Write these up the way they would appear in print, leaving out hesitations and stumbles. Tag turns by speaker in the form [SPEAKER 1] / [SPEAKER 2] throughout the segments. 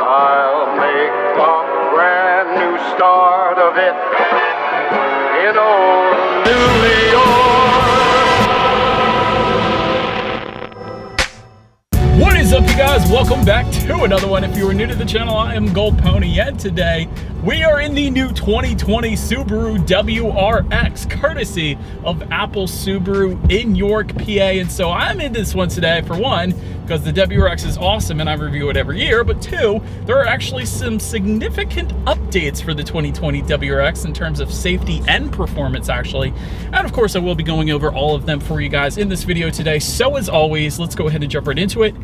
[SPEAKER 1] I'll make a brand new start of it in old New York.
[SPEAKER 2] What is up, you guys? Welcome back to another one. If you are new to the channel, I am Gold Pony, and today we are in the new 2020 Subaru WRX, courtesy of Apple Subaru in York, PA. And so I'm in this one today, for one, because the WRX is awesome and I review it every year, but two, there are actually some significant updates for the 2020 WRX in terms of safety and performance, actually. And of course, I will be going over all of them for you guys in this video today. So as always, let's go ahead and jump right into it.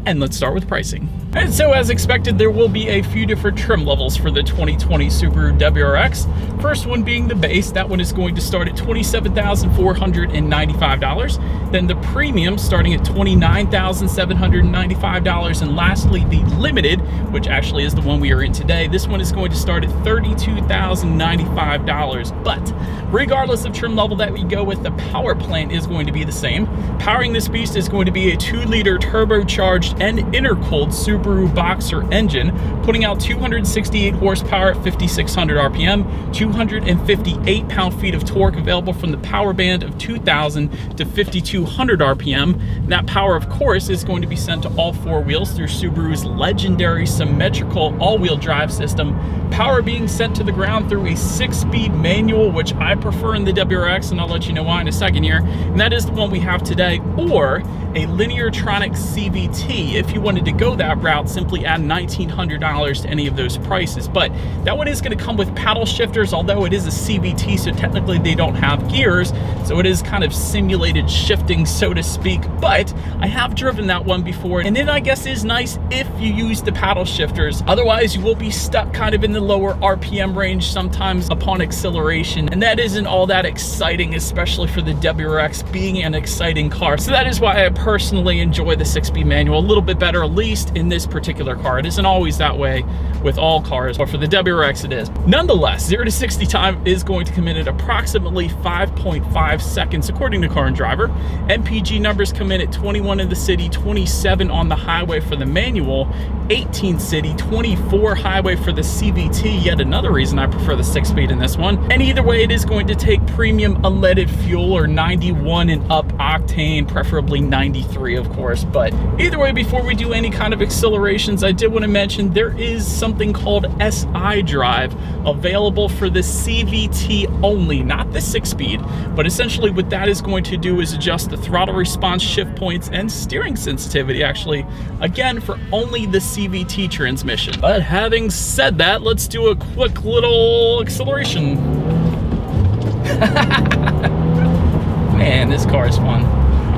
[SPEAKER 2] And let's start with pricing. And so as expected, there will be a few different trim levels for the 2020 Subaru WRX. First one being the base. That one is going to start at $27,495. Then the premium starting at $29,795. And lastly, the limited, which actually is the one we are in today. This one is going to start at $32,095. But regardless of trim level that we go with, the power plant is going to be the same. Powering this beast is going to be a 2-liter turbocharged and intercooled Subaru Boxer engine, putting out 268 horsepower at 5,600 RPM, 258 pound-feet of torque available from the power band of 2,000 to 5,200 RPM. And that power, of course, is going to be sent to all four wheels through Subaru's legendary symmetrical all-wheel drive system. Power being sent to the ground through a 6-speed manual, which I prefer in the WRX, and I'll let you know why in a second here. And that is the one we have today, or a Lineartronic CVT. If you wanted to go that route, simply add $1,900 to any of those prices. But that one is going to come with paddle shifters, although it is a CVT, so technically they don't have gears. So it is kind of simulated shifting, so to speak. But I have driven that one before, and it, I guess, is nice if you use the paddle shifters. Otherwise, you will be stuck kind of in the lower RPM range sometimes upon acceleration, and that isn't all that exciting, especially for the WRX being an exciting car. So that is why I personally enjoy the 6-speed manual a little bit better, at least in this particular car. It isn't always that way with all cars, but for the WRX it is. Nonetheless, 0 to 60 time is going to come in at approximately 5.5 seconds according to Car and Driver. MPG numbers come in at 21 in the city, 27 on the highway for the manual, 18 city, 24 highway for the CVT. Yet another reason I prefer the 6-speed in this one. And either way, it is going to take premium unleaded fuel, or 91 and up octane, preferably 93, of course. But either way, before we do any kind of accelerations, I did want to mention there is something called SI drive available for the CVT only, not the 6-speed. But essentially what that is going to do is adjust the throttle response, shift points, and steering sensitivity, actually, again, for only the CVT transmission. But having said that, let's do a quick little acceleration. Man, this car is fun.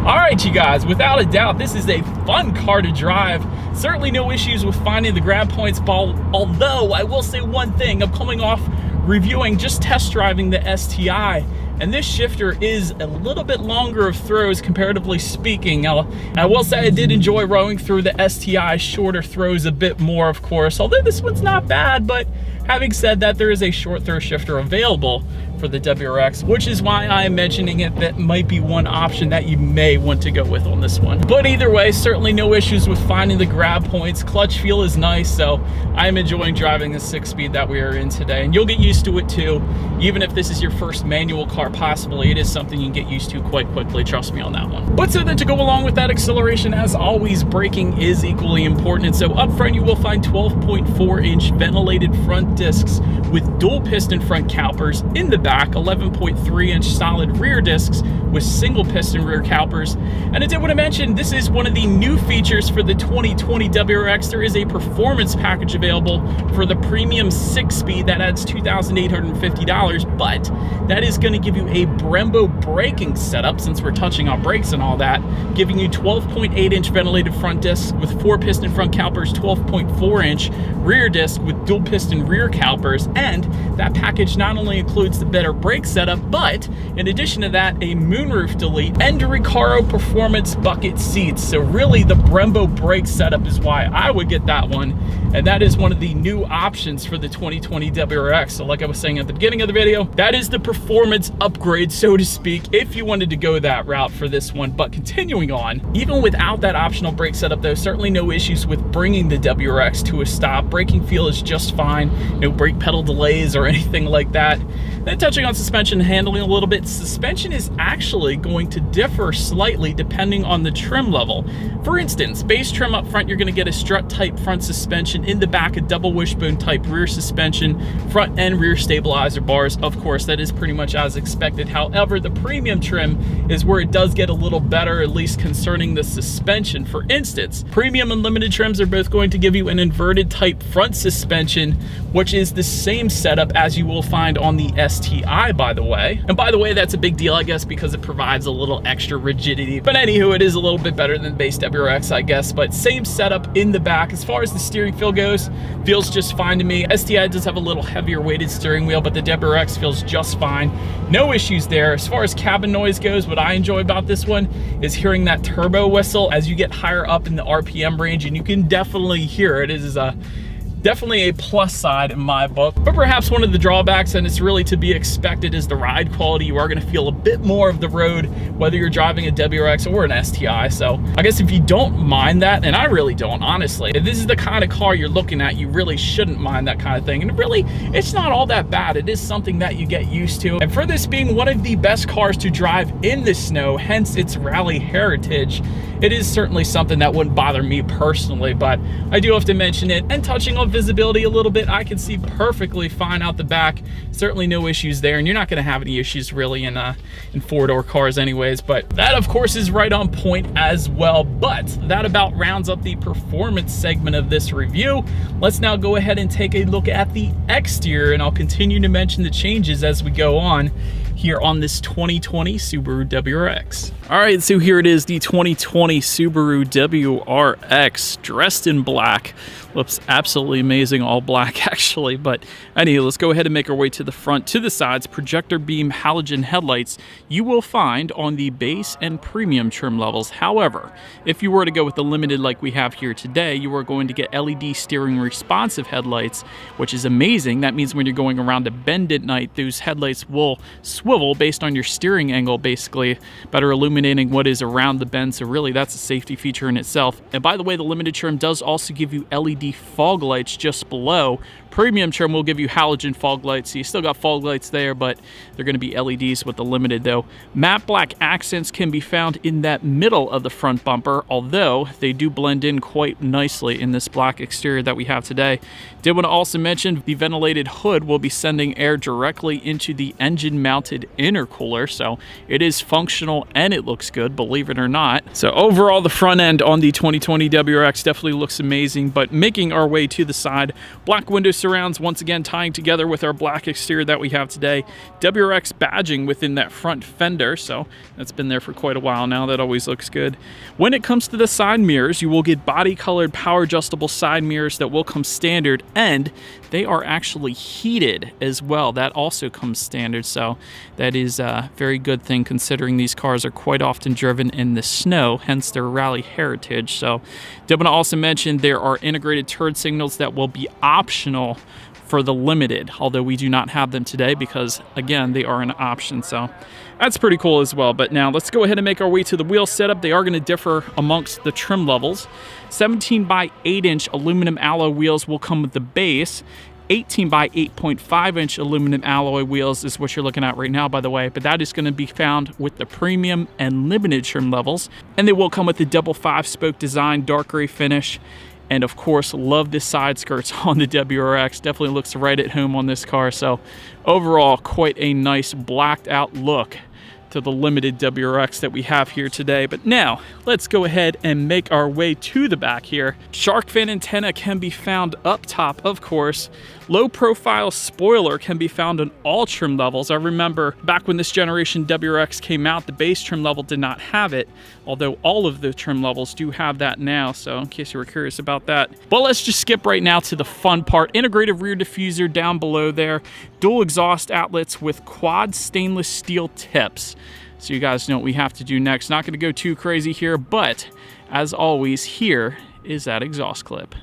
[SPEAKER 2] All right, you guys, without a doubt, this is a fun car to drive. Certainly no issues with finding the grab points, although I will say one thing. I'm coming off reviewing, just test driving the STI, and this shifter is a little bit longer of throws, comparatively speaking. I will say I did enjoy rowing through the STI shorter throws a bit more, of course, although this one's not bad. But having said that, there is a short throw shifter available for the WRX, which is why I am mentioning it. That might be one option that you may want to go with on this one. But either way, certainly no issues with finding the grab points. Clutch feel is nice, so I am enjoying driving the 6-speed that we are in today. And you'll get used to it too. Even if this is your first manual car, possibly, it is something you can get used to quite quickly, trust me on that one. But so then, to go along with that acceleration, as always, braking is equally important. And so up front, you will find 12.4-inch ventilated front discs with dual piston front calipers. In the back, 11.3-inch solid rear discs with single piston rear calipers. And I did want to mention, this is one of the new features for the 2020 WRX. There is a performance package available for the premium 6-speed that adds $2,850, but that is going to give you a Brembo braking setup, since we're touching on brakes and all that, giving you 12.8-inch ventilated front discs with 4-piston front calipers, 12.4-inch rear disc with dual piston rear calipers. And that package not only includes the better brake setup, but in addition to that, a moonroof delete and a Recaro performance bucket seats. So really, the Brembo brake setup is why I would get that one. and that is one of the new options for the 2020 WRX. So like I was saying at the beginning of the video, that is the performance upgrade, so to speak, if you wanted to go that route for this one. But continuing on, even without that optional brake setup though, certainly no issues with bringing the WRX to a stop. Braking feel is just fine, no brake pedal delays or anything like that. Then touching on suspension handling a little bit, suspension is actually going to differ slightly depending on the trim level. For instance, base trim up front, you're going to get a strut type front suspension. In the back, a double wishbone type rear suspension, front and rear stabilizer bars. Of course, that is pretty much as expected. However, the premium trim is where it does get a little better, at least concerning the suspension. For instance, premium and limited trims are both going to give you an inverted type front suspension, which is the same setup as you will find on the STI, by the way. And by the way, that's a big deal, I guess, because it provides a little extra rigidity. But anywho, it is a little bit better than base WRX, I guess. But same setup in the back. As far as the steering feel goes, feels just fine to me. STI does have a little heavier weighted steering wheel, but the WRX feels just fine. No issues there. As far as cabin noise goes, what I enjoy about this one is hearing that turbo whistle as you get higher up in the RPM range, and you can definitely hear it. It is definitely a plus side in my book. But perhaps one of the drawbacks, and it's really to be expected, is the ride quality. You are going to feel a bit more of the road whether you're driving a WRX or an STI. So I guess if you don't mind that, and I really don't, honestly, if this is the kind of car you're looking at, you really shouldn't mind that kind of thing. And really, it's not all that bad. It is something that you get used to. And for this being one of the best cars to drive in the snow, hence its rally heritage, it is certainly something that wouldn't bother me personally, but I do have to mention it. And touching on visibility a little bit, I can see perfectly fine out the back. Certainly no issues there, and you're not going to have any issues really in four-door cars anyways. But that, of course, is right on point as well. But that about rounds up the performance segment of this review. Let's now go ahead and take a look at the exterior, and I'll continue to mention the changes as we go on here on this 2020 Subaru WRX. All right, so here it is, the 2020 Subaru WRX, dressed in black. Looks absolutely amazing, all black actually. But anyway, let's go ahead and make our way to the front. To the sides, projector beam halogen headlights you will find on the base and premium trim levels. However, if you were to go with the limited like we have here today, you are going to get LED steering responsive headlights, which is amazing. That means when you're going around a bend at night, those headlights will swivel based on your steering angle, basically, better illuminating what is around the bend. So really, that's a safety feature in itself. And by the way, the limited trim does also give you LED fog lights just below. Premium trim will give you halogen fog lights, so you still got fog lights there, but they're going to be LEDs with the limited though. Matte black accents can be found in that middle of the front bumper, although they do blend in quite nicely in this black exterior that we have today. Did want to also mention the ventilated hood will be sending air directly into the engine mounted intercooler, so it is functional and it looks good, believe it or not. So overall, the front end on the 2020 WRX definitely looks amazing. But making our way to the side, black window surrounds once again tying together with our black exterior that we have today. WRX badging within that front fender, so that's been there for quite a while now. That always looks good. When it comes to the side mirrors, you will get body colored power adjustable side mirrors that will come standard, and they are actually heated as well. That also comes standard, so that is a very good thing considering these cars are quite often driven in the snow, hence their rally heritage. So did want to also mention there are integrated turn signals that will be optional for the limited, although we do not have them today because, again, they are an option. So that's pretty cool as well. But now let's go ahead and make our way to the wheel setup. They are going to differ amongst the trim levels. 17 by 8 inch aluminum alloy wheels will come with the base. 18 by 8.5 inch aluminum alloy wheels is what you're looking at right now, by the way, but that is going to be found with the premium and limited trim levels. And they will come with the double 5-spoke design, dark gray finish. And of course, love the side skirts on the WRX. Definitely looks right at home on this car. So overall, quite a nice blacked out look to the limited WRX that we have here today. But now let's go ahead and make our way to the back here. Shark fin antenna can be found up top, of course. Low profile spoiler can be found on all trim levels. I remember back when this generation WRX came out, the base trim level did not have it, although all of the trim levels do have that now, so in case you were curious about that. But let's just skip right now to the fun part. Integrated rear diffuser down below there. Dual exhaust outlets with quad stainless steel tips. So you guys know what we have to do next. Not going to go too crazy here, but as always, here is that exhaust clip.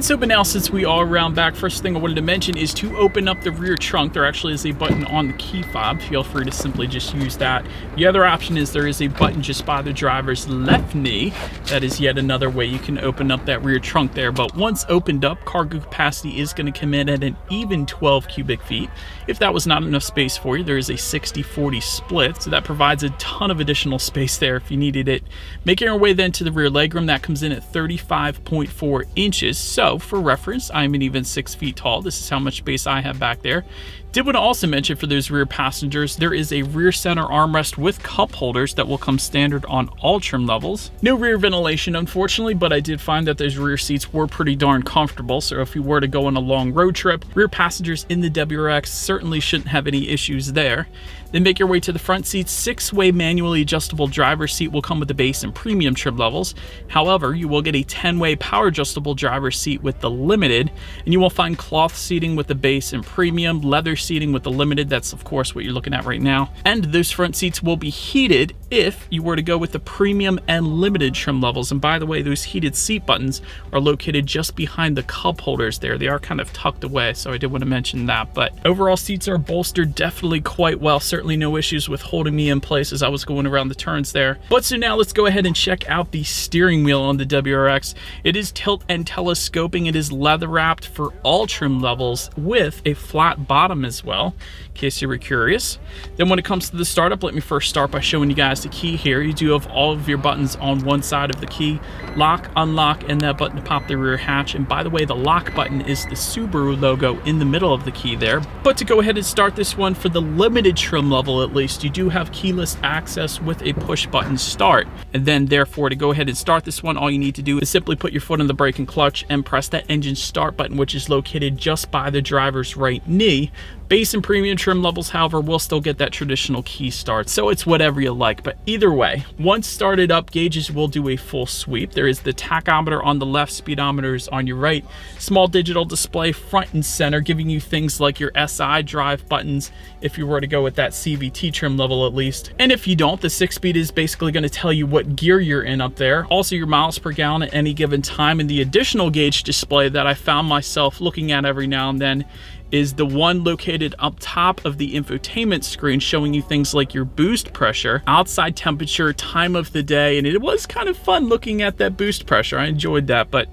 [SPEAKER 2] so, but now since we are around back, first thing I wanted to mention is to open up the rear trunk. There actually is a button on the key fob. Feel free to simply just use that. The other option is there is a button just by the driver's left knee. That is yet another way you can open up that rear trunk there. But once opened up, cargo capacity is going to come in at an even 12 cubic feet. If that was not enough space for you, there is a 60-40 split, so that provides a ton of additional space there if you needed it. Making our way then to the rear legroom, that comes in at 35.4 inches. So for reference, I'm an even 6 feet tall. This is how much space I have back there. Did want to also mention for those rear passengers, there is a rear center armrest with cup holders that will come standard on all trim levels. No rear ventilation, unfortunately, but I did find that those rear seats were pretty darn comfortable. So if you were to go on a long road trip, rear passengers in the WRX certainly shouldn't have any issues there. Then make your way to the front seats. 6-way manually adjustable driver's seat will come with the base and premium trim levels. However, you will get a 10-way power adjustable driver's seat with the limited, and you will find cloth seating with the base and premium, leather seating with the limited. That's of course what you're looking at right now. And those front seats will be heated if you were to go with the premium and limited trim levels. And by the way, those heated seat buttons are located just behind the cup holders there. They are kind of tucked away, so I did want to mention that. But overall, seats are bolstered definitely quite well. Certainly no issues with holding me in place as I was going around the turns there. But so now let's go ahead and check out the steering wheel on the WRX. It is tilt and telescoping. It is leather wrapped for all trim levels with a flat bottom as well, in case you were curious. Then when it comes to the startup, let me first start by showing you guys the key here. You do have all of your buttons on one side of the key: lock, unlock, and that button to pop the rear hatch. And by the way, the lock button is the Subaru logo in the middle of the key there. But to go ahead and start this one for the limited trim level, at least, you do have keyless access with a push button start. And then therefore, to go ahead and start this one, all you need to do is simply put your foot on the brake and clutch and press that engine start button, which is located just by the driver's right knee. Base and premium trim levels, however, will still get that traditional key start, so it's whatever you like. But either way, once started up, gauges will do a full sweep. There is the tachometer on the left, speedometers on your right, small digital display front and center, giving you things like your SI drive buttons if you were to go with that CVT trim level at least. And if you don't, the 6-speed is basically going to tell you what gear you're in up there. Also your miles per gallon at any given time. And the additional gauge display that I found myself looking at every now and then is the one located up top of the infotainment screen, showing you things like your boost pressure, outside temperature, time of the day. And it was kind of fun looking at that boost pressure. I enjoyed that. But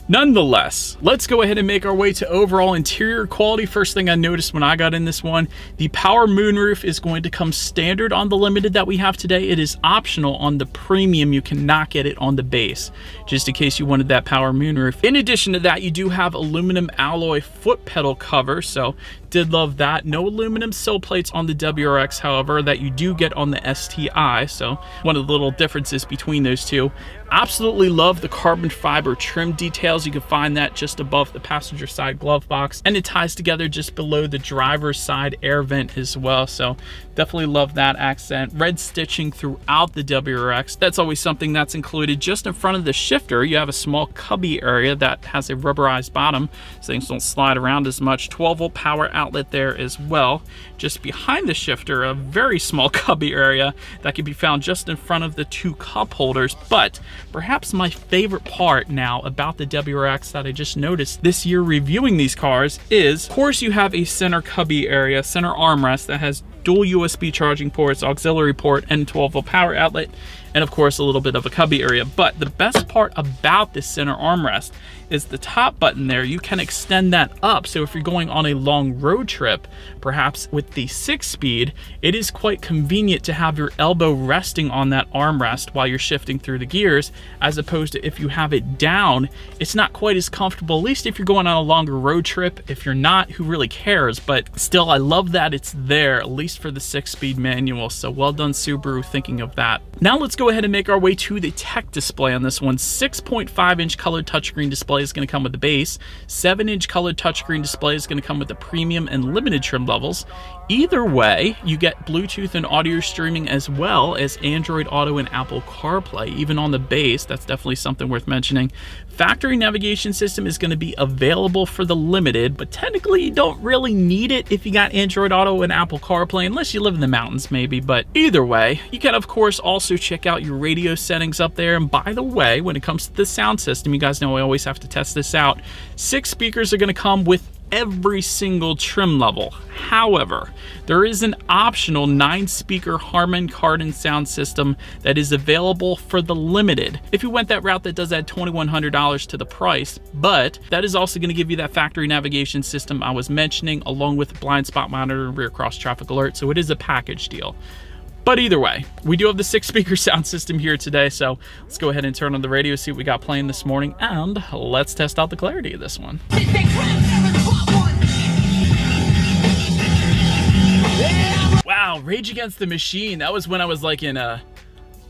[SPEAKER 2] nonetheless, let's go ahead and make our way to overall interior quality. First thing I noticed when I got in this one, the power moonroof is going to come standard on the limited that we have today. It is optional on the premium. You cannot get it on the base, just in case you wanted that power moonroof. In addition to that, you do have aluminum alloy foot pedal cover, so did love that. No aluminum sill plates on the WRX, however, that you do get on the STI, so one of the little differences between those two. Absolutely love the carbon fiber trim details. You can find that just above the passenger side glove box, and it ties together just below the driver's side air vent as well, so definitely love that accent. Red stitching throughout the WRX. That's always something that's included. Just in front of the shifter, you have a small cubby area that has a rubberized bottom, so things don't slide around as much. 12-volt power outlet there as well. Just behind the shifter, a very small cubby area that can be found just in front of the 2 cup holders. But perhaps my favorite part now about the WRX that I just noticed this year reviewing these cars is, of course, you have a center cubby area, center armrest that has dual USB charging ports, auxiliary port, and 12-volt power outlet, and of course a little bit of a cubby area. But the best part about this center armrest is the top button there. You can extend that up, so if you're going on a long road trip, perhaps with the 6-speed, it is quite convenient to have your elbow resting on that armrest while you're shifting through the gears, as opposed to if you have it down, it's not quite as comfortable, at least if you're going on a longer road trip. If you're not, who really cares? But still, I love that it's there, at least for the 6-speed manual, so well done Subaru thinking of that. Now let's go ahead and make our way to the tech display on this one. 6.5-inch colored touchscreen display is going to come with the base. 7-inch colored touchscreen display is going to come with the premium and limited trim levels. Either way, you get Bluetooth and audio streaming as well as Android Auto and Apple CarPlay. Even on the base, that's definitely something worth mentioning. Factory navigation system is going to be available for the Limited, but technically you don't really need it if you got Android Auto and Apple CarPlay, unless you live in the mountains maybe. But either way, you can of course also check out your radio settings up there. And by the way, when it comes to the sound system, you guys know I always have to test this out. 6 speakers are going to come with every single trim level. However, there is an optional 9-speaker Harman Kardon sound system that is available for the Limited. If you went that route, that does add $2,100 to the price, but that is also going to give you that factory navigation system I was mentioning, along with blind spot monitor and rear cross traffic alert. So it is a package deal. But either way, we do have the 6-speaker sound system here today, so let's go ahead and turn on the radio, see what we got playing this morning, and let's test out the clarity of this one. Wow, Rage Against the Machine. That was when I was like in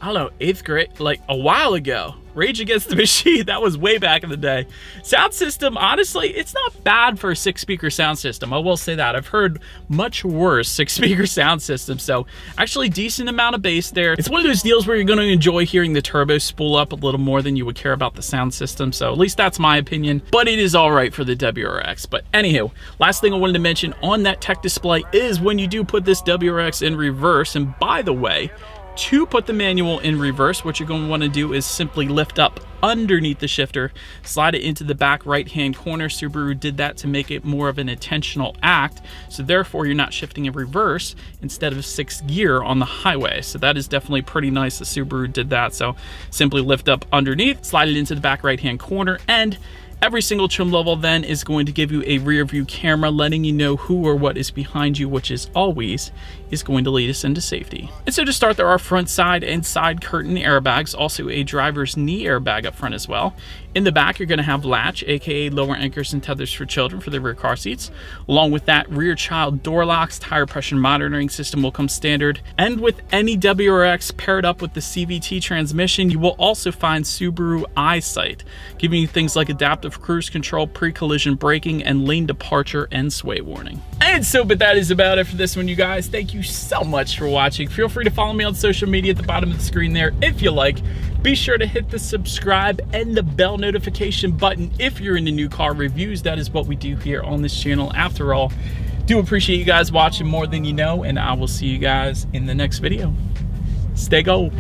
[SPEAKER 2] I don't know, 8th grade, like a while ago. Rage Against the Machine, that was way back in the day. Sound system, honestly, it's not bad for a 6-speaker sound system. I will say that. I've heard much worse 6-speaker sound systems, so actually decent amount of bass there. It's one of those deals where you're going to enjoy hearing the turbo spool up a little more than you would care about the sound system, so at least that's my opinion, but it is all right for the WRX. But anywho, last thing I wanted to mention on that tech display is when you do put this WRX in reverse, and by the way, to put the manual in reverse, what you're going to want to do is simply lift up underneath the shifter, slide it into the back right-hand corner. Subaru did that to make it more of an intentional act, so therefore you're not shifting in reverse instead of 6th gear on the highway. So that is definitely pretty nice that Subaru did that. So simply lift up underneath, slide it into the back right-hand corner, and every single trim level then is going to give you a rear view camera letting you know who or what is behind you, which is always going to lead us into safety. And so to start, there are front, side, and side curtain airbags, also a driver's knee airbag up front as well. In the back, you're going to have latch, aka lower anchors and tethers for children for the rear car seats. Along with that, rear child door locks, tire pressure monitoring system will come standard. And with any WRX paired up with the CVT transmission, you will also find Subaru EyeSight, giving you things like adaptive cruise control, pre-collision braking, and lane departure and sway warning. And so, but that is about it for this one, you guys. Thank you so much for watching. Feel free to follow me on social media at the bottom of the screen there if you like. Be sure to hit the subscribe and the bell notification button if you're into new car reviews. That is what we do here on this channel. After all, do appreciate you guys watching more than you know, and I will see you guys in the next video. Stay gold.